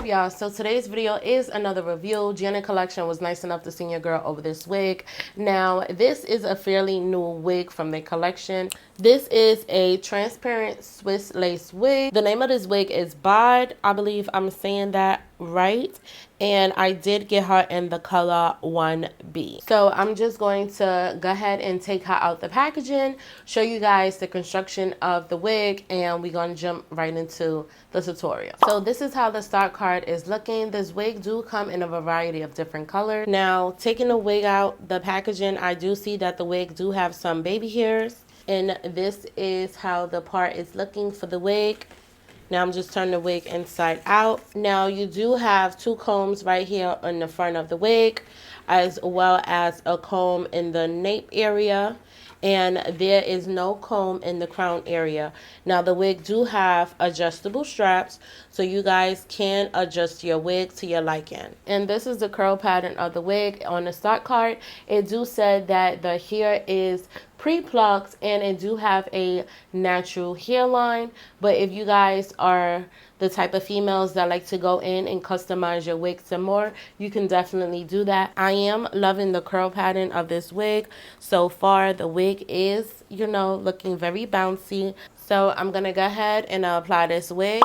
y'all? So today's video is another review. Janet Collection was nice enough to send your girl over this wig. Now, this is a fairly new wig from their collection. This is a transparent Swiss lace wig. The name of this wig is BODE. I believe I'm saying that right. And I did get her in the color 1B. So I'm just going to go ahead and take her out the packaging, show you guys the construction of the wig, and we're going to jump right into the tutorial. So this is how the stock card is looking. This wig do come in a variety of different colors. Now, taking the wig out the packaging, I do see that the wig do have some baby hairs. And this is how the part is looking for the wig. Now I'm just turning the wig inside out. Now you do have two combs right here on the front of the wig, as well as a comb in the nape area. And there is no comb in the crown area. Now the wig do have adjustable straps, so you guys can adjust your wig to your liking. And this is the curl pattern of the wig. On the stock card, it do say that the hair is pre-plucked and it do have a natural hairline. But if you guys are the type of females that like to go in and customize your wig some more, you can definitely do that. I am loving the curl pattern of this wig. So far, the wig is, looking very bouncy. So I'm gonna go ahead and apply this wig.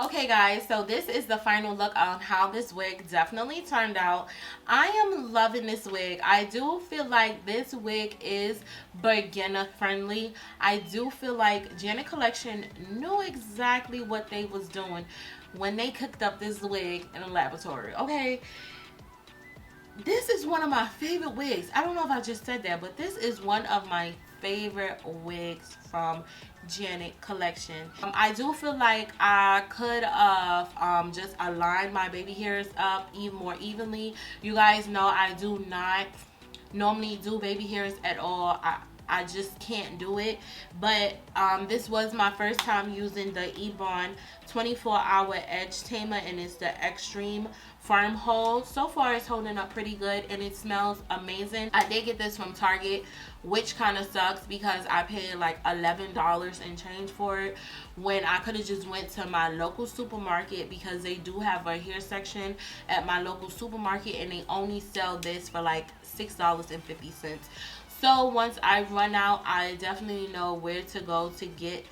Okay guys, so this is the final look on how this wig definitely turned out. I am loving this wig. I do feel like this wig is beginner friendly. I do feel like Janet Collection knew exactly what they was doing when they cooked up this wig in a laboratory. Okay, This is one of my favorite wigs. I don't know if I just said that, but this is one of my favorite wigs from Janet collection. I do feel like I could have just aligned my baby hairs up even more evenly. You guys know I do not normally do baby hairs at all. I just can't do it. But this was my first time using the Ebon 24-hour edge tamer, and it's the extreme firm hold. So far it's holding up pretty good and it smells amazing. I did get this from Target, which kind of sucks because I paid like $11 and change for it when I could have just went to my local supermarket, because they do have a hair section at my local supermarket and they only sell this for like $6.50. So once I run out, I definitely know where to go to get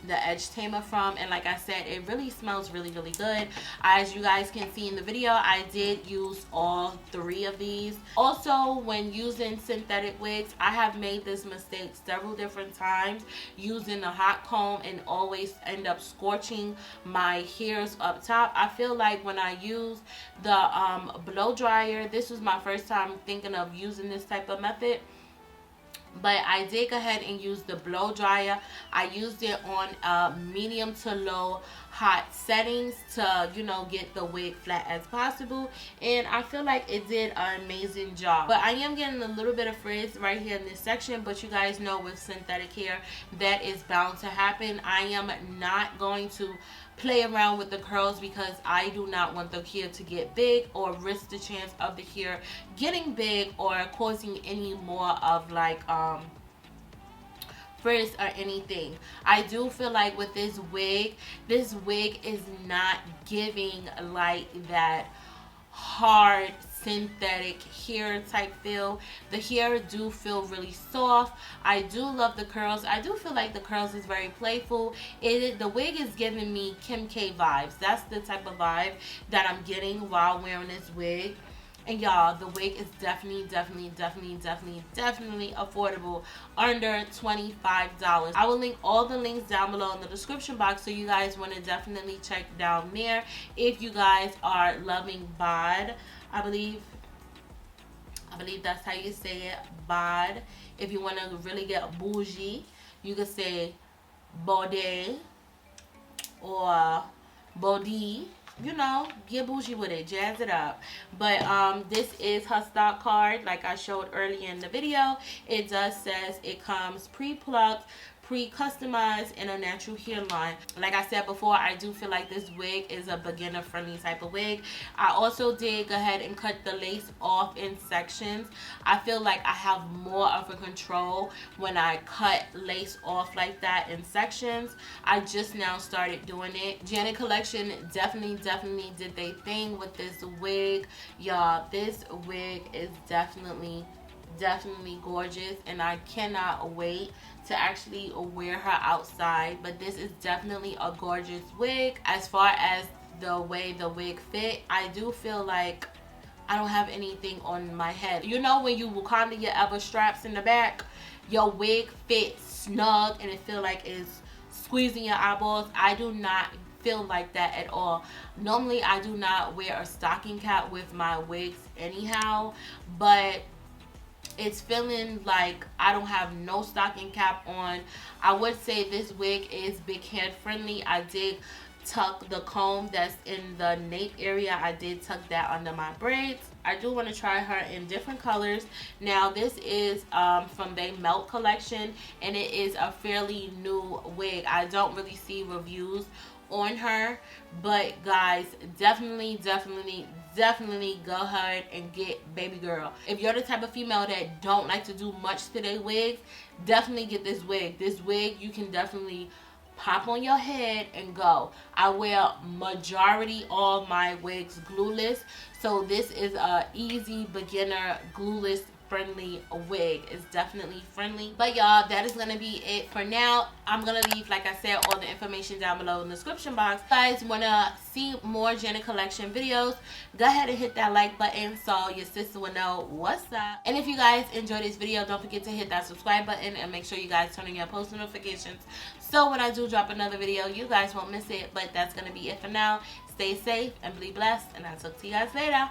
the edge tamer from. And like I said, it really smells really good. As you guys can see in the video, I did use all 3 of these. Also, when using synthetic wigs, I have made this mistake several different times using a hot comb and always end up scorching my hairs up top. I feel like when I use the blow dryer, this was my first time thinking of using this type of method, but I did go ahead and use the blow dryer. I used it on medium to low hot settings to, you know, get the wig flat as possible, and I feel like it did an amazing job. But I am getting a little bit of frizz right here in this section, but you guys know with synthetic hair that is bound to happen. I am not going to play around with the curls because I do not want the hair to get big or risk the chance of the hair getting big or causing any more of like frizz or anything. I do feel like with this wig is not giving like that hard synthetic hair type feel. The hair do feel really soft. I do love the curls. I do feel like the curls is very playful. The wig is giving me Kim K vibes. That's the type of vibe that I'm getting while wearing this wig. And y'all, the wig is definitely affordable, under $25. I will link all the links down below in the description box, so you guys want to definitely check down there if you guys are loving BODE. I believe that's how you say it, BODE. If you want to really get bougie, you could say BODE or BODE. You know, get bougie with it, jazz it up. But this is her stock card, like I showed earlier in the video. It does says it comes pre-plucked, pre-customized, in a natural hairline. Like I said before, I do feel like this wig is a beginner friendly type of wig. I also did go ahead and cut the lace off in sections. I feel like I have more of a control when I cut lace off like that in sections. I just now started doing it. Janet collection definitely did their thing with this wig. Y'all, this wig is definitely gorgeous, and I cannot wait to actually wear her outside. But this is definitely a gorgeous wig. As far as the way the wig fit, I do feel like I don't have anything on my head. You know when you Wakanda your ever straps in the back, your wig fits snug and it feel like it's squeezing your eyeballs? I do not feel like that at all. Normally I do not wear a stocking cap with my wigs anyhow, but it's feeling like I don't have no stocking cap on. I would say this wig is big head friendly. I did tuck the comb that's in the nape area. I did tuck that under my braids. I do want to try her in different colors. Now this is from their Melt collection, and it is a fairly new wig. I don't really see reviews on her, but guys, definitely go ahead and get baby girl. If you're the type of female that don't like to do much to their wigs, definitely get this wig. This wig you can definitely pop on your head and go. I wear majority all my wigs glueless, so this is a easy beginner glueless friendly wig. It's definitely friendly. But y'all, that is gonna be it for now. I'm gonna leave, like I said, all the information down below in the description box. If you guys wanna see more Janet collection videos, go ahead and hit that like button so your sister will know what's up. And if you guys enjoyed this video, don't forget to hit that subscribe button and make sure you guys turn on your post notifications so when I do drop another video, you guys won't miss it. But that's gonna be it for now. Stay safe and be blessed, and I'll talk to you guys later.